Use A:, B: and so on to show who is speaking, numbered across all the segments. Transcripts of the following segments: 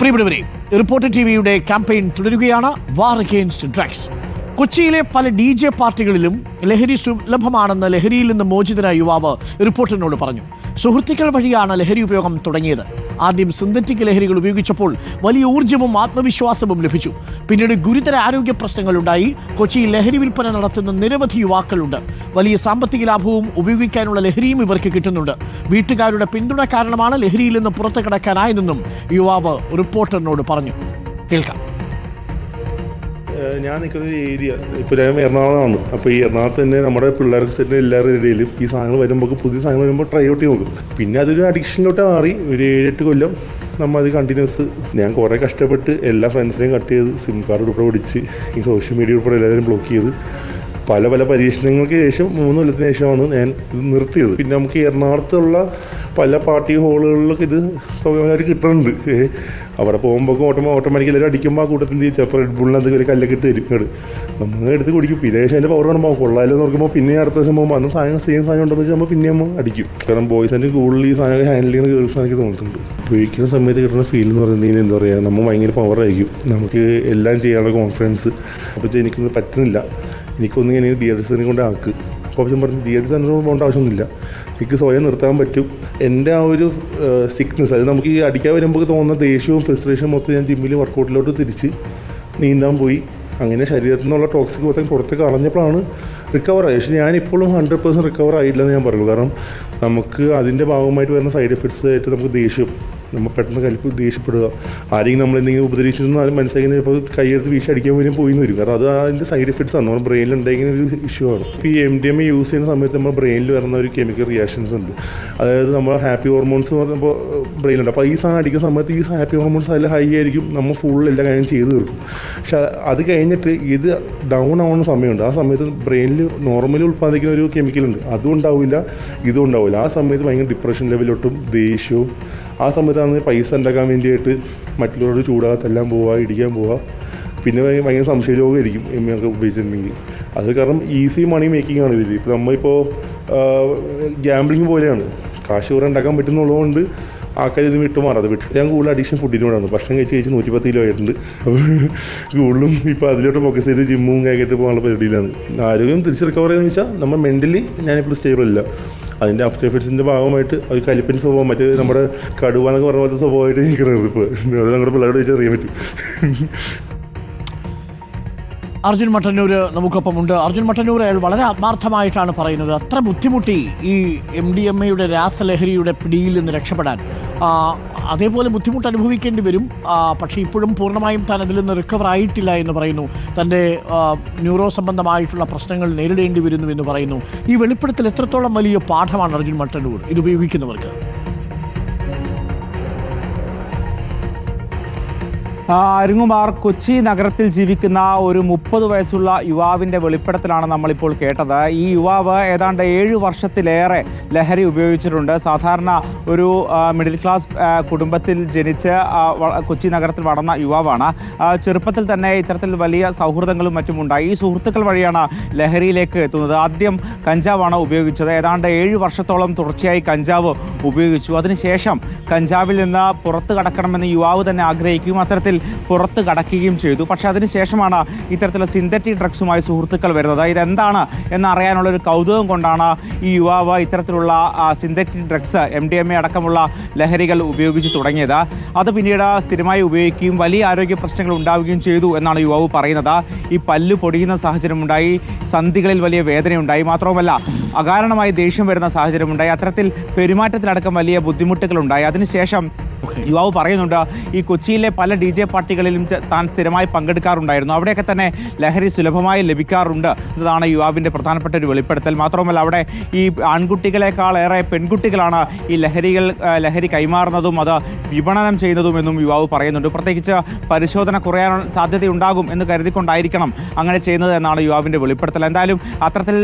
A: പ്രിയപ്പെട്ടവരെ, റിപ്പോർട്ടർ ടിവിയുടെ ക്യാമ്പയിൻ തുടരുകയാണ്. War against drugs. കൊച്ചിയിലെ പല DJ പാർട്ടികളിലും ലഹരി സുലഭമാണെന്ന് ലഹരിയിൽ നിന്ന് മോചിതനായ യുവാവ് റിപ്പോർട്ടറിനോട് പറഞ്ഞു. സുഹൃത്തുക്കൾ വഴിയാണ് ലഹരി ഉപയോഗം തുടങ്ങിയത്. ആദ്യം സിന്തറ്റിക് ലഹരികൾ ഉപയോഗിച്ചപ്പോൾ വലിയ ഊർജ്ജവും ആത്മവിശ്വാസവും ലഭിച്ചു. പിന്നീട് ഗുരുതര ആരോഗ്യ പ്രശ്നങ്ങളുണ്ടായി. കൊച്ചിയിൽ ലഹരി വിൽപ്പന നടത്തുന്ന നിരവധി യുവാക്കളുണ്ട്. വലിയ സാമ്പത്തിക ലാഭവും ഉപയോഗിക്കാനുള്ള ലഹരിയും ഇവർക്ക് കിട്ടുന്നുണ്ട്. വീട്ടുകാരുടെ പിന്തുണ കാരണമാണ് ലഹരിയിൽ നിന്ന് പുറത്തു കടക്കാനായതെന്നും യുവാവ് റിപ്പോർട്ടറിനോട് പറഞ്ഞു. കേൾക്കാം.
B: ഞാൻ നിൽക്കുന്ന ഒരു ഏരിയ ഇപ്പോൾ ഞാൻ എറണാകുളമാണ്. അപ്പോൾ ഈ എറണാകുളത്ത് തന്നെ നമ്മുടെ പിള്ളേർക്ക് സെറ്റിന് എല്ലാവരുടെ ഇടയിലും ഈ സാധനങ്ങൾ വരുമ്പോൾ പുതിയ സാധനങ്ങൾ വരുമ്പോൾ ട്രൈ ഔട്ട് ചെയ്ത് നോക്കും. പിന്നെ അതൊരു അഡിക്ഷനിലോട്ട് മാറി. ഒരു 7-8 കൊല്ലം നമ്മൾ അത് കണ്ടിന്യൂസ് ഞാൻ കുറേ കഷ്ടപ്പെട്ട് എല്ലാ ഫ്രണ്ട്സിനെയും കട്ട് ചെയ്ത് സിം കാർഡ് ഉൾപ്പെടെ പിടിച്ച് ഈ സോഷ്യൽ മീഡിയ ഉൾപ്പെടെ എല്ലാവരും ബ്ലോക്ക് ചെയ്ത് പല പരീക്ഷണങ്ങൾക്ക് ശേഷം 3 കൊല്ലത്തിന് ശേഷമാണ് ഞാൻ ഇത് നിർത്തിയത്. പിന്നെ നമുക്ക് എറണാകുളത്തുള്ള പല പാർട്ടി ഹോളുകളിലൊക്കെ ഇത് സൗകര്യമായിട്ട് കിട്ടുന്നുണ്ട്. അവിടെ പോകുമ്പോൾ ഓട്ടോമാറ്റിക്കലി എല്ലാവരും അടിക്കുമ്പോൾ ആ കൂട്ടത്തിൽ ചിലപ്പോൾ റെഡ് ബുള്ളിന് എന്തെങ്കിലും കല്ലൊക്കെ ഇട്ട് തരും. നമ്മൾ എടുത്ത് കുടിക്കും. പിന്നെ ശേഷം അതിൻ്റെ പവർ കാണുമ്പോൾ കൊള്ളാലോ നോക്കുമ്പോൾ പിന്നെ അടുത്ത ദിവസം പോകുമ്പോൾ അന്ന് സെയിം സാധനം ഉണ്ടെന്ന് വെച്ചാൽ നമ്മൾ പിന്നെ നമ്മൾ അടിക്കും. കാരണം ബോയ്സിൻ്റെ കൂടുതൽ ഈ സാധനം ഹാൻഡിൽ ചെയ്യുന്ന ഗേൾസ് എനിക്ക് തോന്നിയിട്ടുണ്ട്. ഉപയോഗിക്കുന്ന സമയത്ത് കിട്ടുന്ന ഫീൽ എന്ന് പറയുന്നത് എന്താ പറയുക, നമ്മൾ ഭയങ്കര പവറായിരിക്കും. നമുക്ക് എല്ലാം ചെയ്യാനുള്ള കോൺഫിഡൻസ്. അപ്പോൾ എനിക്കൊന്നും പറ്റുന്നില്ല, എനിക്കൊന്നും ഇങ്ങനെ DHC കൊണ്ട് ആക്ക്. അപ്പോൾ ഞാൻ പറഞ്ഞു DHC പോകേണ്ട ആവശ്യമൊന്നുമില്ല, എനിക്ക് സ്വയം നിർത്താൻ പറ്റും. എൻ്റെ ആ ഒരു സിക്നെസ്, അത് നമുക്ക് ഈ അടിക്കാൻ വരുമ്പോൾ തോന്നുന്ന ദേഷ്യവും ഫ്രസ്ട്രേഷനും മൊത്തം ഞാൻ ജിമ്മിൽ വർക്കൗട്ടിലോട്ട് തിരിച്ച് നീന്താൻ പോയി. അങ്ങനെ ശരീരത്തിൽ നിന്നുള്ള ടോക്സിക് മൊത്തം പുറത്തേക്ക് കളഞ്ഞപ്പോഴാണ് റിക്കവറായി. പക്ഷേ ഞാനിപ്പോഴും 100% റിക്കവർ ആയില്ലെന്ന് ഞാൻ പറയുള്ളൂ. കാരണം നമുക്ക് അതിൻ്റെ ഭാഗമായിട്ട് വരുന്ന സൈഡ് എഫക്ട്സ് ആയിട്ട് നമുക്ക് ദേഷ്യം, നമ്മൾ പെട്ടെന്ന് ദേഷ്യപ്പെടുക, ആരെങ്കിലും നമ്മളെന്തെങ്കിലും ഉപദ്രവിച്ചിരുന്നു അത് മനസ്സിലാക്കി ഇപ്പോൾ കൈയെടുത്ത് വീശി അടിക്കാൻ പോലും പോയിന്ന് വരും. കാരണം അത് അതിൻ്റെ സൈഡ് എഫക്ട്സ് ആണ്, നമ്മുടെ ബ്രെയിനിൽ ഉണ്ടായിരിക്കുന്ന ഒരു ഇഷ്യൂ ആണ്. ഇപ്പോൾ ഈ MDMA യൂസ് ചെയ്യുന്ന സമയത്ത് നമ്മുടെ ബ്രെയിനിൽ വരുന്ന ഒരു കെമിക്കൽ റിയാക്ഷൻസ് ഉണ്ട്. അതായത് നമ്മൾ ഹാപ്പി ഹോർമോൺസ് എന്ന് പറയുമ്പോൾ ബ്രെയിനുണ്ട്. അപ്പോൾ ഈ സാധനം അടിക്കുന്ന സമയത്ത് ഈ ഹാപ്പി ഹോർമോൺസ് അതിൽ ഹൈ ആയിരിക്കും, നമ്മൾ ഫുൾ എല്ലാ കാര്യം ചെയ്ത് തീർക്കും. പക്ഷെ അത് കഴിഞ്ഞിട്ട് ഇത് ഡൗൺ ആവുന്ന സമയമുണ്ട്. ആ സമയത്ത് ബ്രെയിനിൽ നോർമലി ഉൽപ്പാദിക്കുന്ന ഒരു കെമിക്കലുണ്ട്, അതും ഉണ്ടാവില്ല ഇതും ഉണ്ടാവില്ല. ആ സമയത്ത് ഭയങ്കര ഡിപ്രഷൻ ലെവലിലോട്ടും ദേഷ്യവും. ആ സമയത്താണ് പൈസ ഉണ്ടാക്കാൻ വേണ്ടിയിട്ട് മറ്റുള്ളവരോട് ചൂടാകത്തെല്ലാം പോവുക, ഇടിക്കാൻ പോവുക. പിന്നെ ഭയങ്കര സംശയരോഗമായിരിക്കും ഒക്കെ ഉപയോഗിച്ചിട്ടുണ്ടെങ്കിൽ. അത് കാരണം ഈസി മണി മേക്കിംഗ് ആണ് ഇതിൽ. ഇപ്പോൾ നമ്മളിപ്പോൾ ഗ്യാമ്പിളിങ് പോലെയാണ്, കാശ് കുറേ ഉണ്ടാക്കാൻ പറ്റുന്നുള്ളതുകൊണ്ട് ആൾക്കാർ ഇത് വിട്ടുമാറാതെ വിട്ടു. ഞാൻ കൂടുതൽ അഡിക്ഷൻ ഫുഡിനോടാണ്. ഭക്ഷണം കഴിച്ച് 110 കിലോ ആയിട്ടുണ്ട്. കൂടുതലും ഇപ്പോൾ അതിലോട്ട് ഫോക്കസ് ചെയ്ത് ജിമ്മും കാര്യമായിട്ട് പോകാനുള്ള പരിപാടിയിലാണ്. ആരോഗ്യം തിരിച്ച് റിക്കവർ ചെയ്യുന്നത് വെച്ചാൽ നമ്മൾ മെൻ്റലി ഞാനിപ്പോൾ സ്റ്റേബിൾ അല്ല. അതിൻ്റെ ആഫ്റ്റർ എഫക്ട്സിൻ്റെ ഭാഗമായിട്ട് അത് കലിപ്പിൻ സ്വഭാവം, മറ്റേ നമ്മുടെ കടുവ എന്നൊക്കെ പറഞ്ഞ പോലത്തെ സ്വഭാവമായിട്ട് നിൽക്കുന്നത്. ഇപ്പോൾ അത് നമ്മുടെ പിള്ളേരോട് ചോദിച്ചാൽ അറിയാൻ പറ്റും.
A: അർജുൻ മട്ടന്നൂർ നമുക്കൊപ്പമുണ്ട്. അർജുൻ മട്ടന്നൂർ അയാൾ വളരെ ആത്മാർത്ഥമായിട്ടാണ് പറയുന്നത്. അത്ര ബുദ്ധിമുട്ടി ഈ MDMA രാസലഹരിയുടെ പിടിയിൽ നിന്ന് രക്ഷപ്പെടാൻ. അതേപോലെ ബുദ്ധിമുട്ട് അനുഭവിക്കേണ്ടി വരും. പക്ഷേ ഇപ്പോഴും പൂർണ്ണമായും താൻ അതിൽ നിന്ന് റിക്കവർ ആയിട്ടില്ല എന്ന് പറയുന്നു. തൻ്റെ ന്യൂറോ സംബന്ധമായിട്ടുള്ള പ്രശ്നങ്ങൾ നേരിടേണ്ടി വരുന്നു എന്ന് പറയുന്നു. ഈ വെളിപ്പെടുത്തൽ എത്രത്തോളം വലിയ പാഠമാണ് അർജുൻ മട്ടന്നൂർ ഇത് ഉപയോഗിക്കുന്നവർക്ക്?
C: അരുങ്ങുമാർ, കൊച്ചി നഗരത്തിൽ ജീവിക്കുന്ന ഒരു 30 വയസ്സുള്ള യുവാവിൻ്റെ വെളിപ്പെടുത്തലാണ് നമ്മളിപ്പോൾ കേട്ടത്. ഈ യുവാവ് ഏതാണ്ട് 7 വർഷത്തിലേറെ ലഹരി ഉപയോഗിച്ചിട്ടുണ്ട്. സാധാരണ ഒരു മിഡിൽ ക്ലാസ് കുടുംബത്തിൽ ജനിച്ച് കൊച്ചി നഗരത്തിൽ വളർന്ന യുവാവാണ്. ചെറുപ്പത്തിൽ തന്നെ ഇത്തരത്തിൽ വലിയ സൗഹൃദങ്ങളും മറ്റുമുണ്ടായി. ഈ സുഹൃത്തുക്കൾ വഴിയാണ് ലഹരിയിലേക്ക് എത്തുന്നത്. ആദ്യം കഞ്ചാവാണ് ഉപയോഗിച്ചത്. ഏതാണ്ട് 7 വർഷത്തോളം തുടർച്ചയായി കഞ്ചാവ് ഉപയോഗിച്ചു. അതിനുശേഷം കഞ്ചാവിൽ നിന്ന് പുറത്ത് കടക്കണമെന്ന് യുവാവ് തന്നെ ആഗ്രഹിക്കുകയും അത്തരത്തിൽ പുറത്ത് കടക്കുകയും ചെയ്തു. പക്ഷെ അതിനുശേഷമാണ് ഇത്തരത്തിലുള്ള സിന്തറ്റിക് ഡ്രഗ്സുമായി സുഹൃത്തുക്കൾ വരുന്നത്. ഇതെന്താണ് എന്നറിയാനുള്ളൊരു കൗതുകം കൊണ്ടാണ് ഈ യുവാവ് ഇത്തരത്തിലുള്ള സിന്തറ്റിക് ഡ്രഗ്സ് MDMA അടക്കമുള്ള ലഹരികൾ ഉപയോഗിച്ച് തുടങ്ങിയത്. അത് പിന്നീട് സ്ഥിരമായി ഉപയോഗിക്കുകയും വലിയ ആരോഗ്യ പ്രശ്നങ്ങൾ ഉണ്ടാവുകയും ചെയ്തു എന്നാണ് യുവാവ് പറയുന്നത്. ഈ പല്ല് പൊടിയുന്ന സാഹചര്യമുണ്ടായി, സന്ധികളിൽ വലിയ വേദനയുണ്ടായി, മാത്രവുമല്ല അകാരണമായി ദേഷ്യം വരുന്ന സാഹചര്യമുണ്ടായി. അത്തരത്തിൽ പെരുമാറ്റത്തിലടക്കം വലിയ ബുദ്ധിമുട്ടുകളുണ്ടായി. അതിനുശേഷം യുവാവ് പറയുന്നുണ്ട്, ഈ കൊച്ചിയിലെ പല DJ പാർട്ടികളിലും താൻ സ്ഥിരമായി പങ്കെടുക്കാറുണ്ടായിരുന്നു. അവിടെയൊക്കെ തന്നെ ലഹരി സുലഭമായി ലഭിക്കാറുണ്ട് എന്നതാണ് യുവാവിൻ്റെ പ്രധാനപ്പെട്ട ഒരു വെളിപ്പെടുത്തൽ. മാത്രമല്ല അവിടെ ഈ ആൺകുട്ടികളെക്കാളേറെ പെൺകുട്ടികളാണ് ഈ ലഹരി കൈമാറുന്നതും അത് വിപണനം ചെയ്യുന്നതുമെന്നും യുവാവ് പറയുന്നുണ്ട്. പ്രത്യേകിച്ച് പരിശോധന കുറയാൻ സാധ്യതയുണ്ടാകും എന്ന് കരുതിക്കൊണ്ടായിരിക്കണം അങ്ങനെ ചെയ്യുന്നത് എന്നാണ് യുവാവിൻ്റെ വെളിപ്പെടുത്തൽ. എന്തായാലും അത്തരത്തിൽ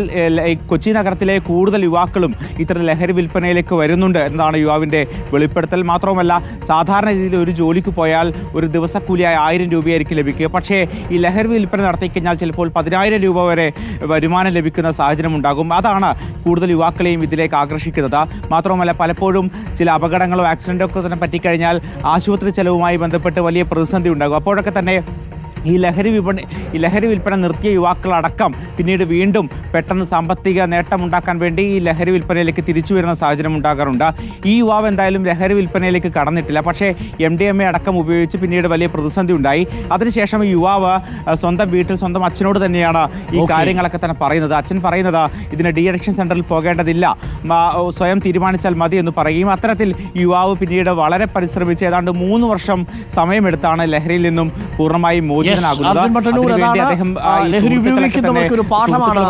C: കൊച്ചി നഗരത്തിലെ കൂടുതൽ യുവാക്കളും ഇത്തരം ലഹരി വിൽപ്പനയിലേക്ക് വരുന്നുണ്ട് എന്നതാണ് യുവാവിൻ്റെ വെളിപ്പെടുത്തൽ. മാത്രവുമല്ല സാധാരണ രീതിയിൽ ഒരു ജോലിക്ക് പോയാൽ ഒരു ദിവസക്കൂലിയായി 1000 രൂപയായിരിക്കും ലഭിക്കുക. പക്ഷേ ഈ ലഹരി വിൽപ്പന നടത്തിക്കഴിഞ്ഞാൽ ചിലപ്പോൾ 10,000 രൂപ വരെ വരുമാനം ലഭിക്കുന്ന സാഹചര്യം ഉണ്ടാകും. അതാണ് കൂടുതൽ യുവാക്കളെയും ഇതിലേക്ക് ആകർഷിക്കുന്നത്. മാത്രമല്ല പലപ്പോഴും ചില അപകടങ്ങളോ ആക്സിഡൻ്റോ ഒക്കെ തന്നെ പറ്റിക്കഴിഞ്ഞാൽ ആശുപത്രി ചെലവുമായി ബന്ധപ്പെട്ട് വലിയ പ്രതിസന്ധി ഉണ്ടാകും. അപ്പോഴൊക്കെ തന്നെ ഈ ലഹരി വിൽപ്പന നിർത്തിയ യുവാക്കളടക്കം പിന്നീട് വീണ്ടും പെട്ടെന്ന് സാമ്പത്തിക നേട്ടമുണ്ടാക്കാൻ വേണ്ടി ഈ ലഹരി വിൽപ്പനയിലേക്ക് തിരിച്ചു വരുന്ന സാഹചര്യം ഉണ്ടാകാറുണ്ട്. ഈ യുവാവ് എന്തായാലും ലഹരി വിൽപ്പനയിലേക്ക് കടന്നിട്ടില്ല. പക്ഷേ MDMA അടക്കം ഉപയോഗിച്ച് പിന്നീട് വലിയ പ്രതിസന്ധി ഉണ്ടായി. അതിനുശേഷം ഈ യുവാവ് സ്വന്തം വീട്ടിൽ സ്വന്തം അച്ഛനോട് തന്നെയാണ് ഈ കാര്യങ്ങളൊക്കെ തന്നെ പറയുന്നത്. അച്ഛൻ പറയുന്നത് ഇതിന് ഡി അഡിക്ഷൻ സെന്ററിൽ പോകേണ്ടതില്ല, സ്വയം തീരുമാനിച്ചാൽ മതി എന്ന് പറയും. അത്തരത്തിൽ യുവാവ് പിന്നീട് വളരെ പരിശ്രമിച്ച് ഏതാണ്ട് 3 വർഷം സമയമെടുത്താണ് ലഹരിയിൽ നിന്നും പൂർണ്ണമായും
A: ലഹരി ഉപയോഗിക്കുന്നവർക്ക് ഒരു പാഠമാണ്.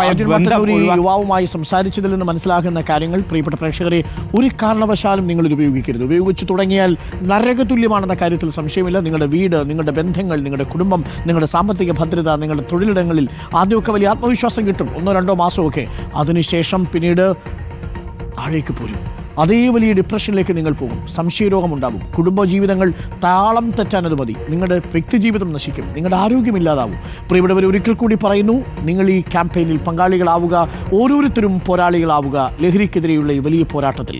A: യുവാവുമായി സംസാരിച്ചതിൽ നിന്ന് മനസ്സിലാക്കുന്ന കാര്യങ്ങൾ പ്രിയപ്പെട്ട പ്രേക്ഷകരെ, ഒരു കാരണവശാലും നിങ്ങൾ ഇത് ഉപയോഗിക്കരുത്. ഉപയോഗിച്ച് തുടങ്ങിയാൽ നരകതുല്യമാണെന്ന കാര്യത്തിൽ സംശയമില്ല. നിങ്ങളുടെ വീട്, നിങ്ങളുടെ ബന്ധങ്ങൾ, നിങ്ങളുടെ കുടുംബം, നിങ്ങളുടെ സാമ്പത്തിക ഭദ്രത, നിങ്ങളുടെ തൊഴിലിടങ്ങളിൽ ആദ്യമൊക്കെ വലിയ ആത്മവിശ്വാസം കിട്ടും, 1-2 മാസമൊക്കെ. അതിനുശേഷം പിന്നീട് താഴേക്ക് പോരും. അതേ വലിയ ഡിപ്രഷനിലേക്ക് നിങ്ങൾ പോകും. സംശയരോഗമുണ്ടാകും. കുടുംബജീവിതങ്ങൾ താളം തെറ്റാനത് മതി. നിങ്ങളുടെ വ്യക്തിജീവിതം നശിക്കും. നിങ്ങളുടെ ആരോഗ്യമില്ലാതാവും. പ്രിയപ്പെട്ടവർ, ഒരിക്കൽ കൂടി പറയുന്നു, നിങ്ങൾ ഈ ക്യാമ്പയിനിൽ പങ്കാളികളാവുക. ഓരോരുത്തരും പോരാളികളാവുക ലഹരിക്കെതിരെയുള്ള ഈ വലിയ പോരാട്ടത്തിൽ.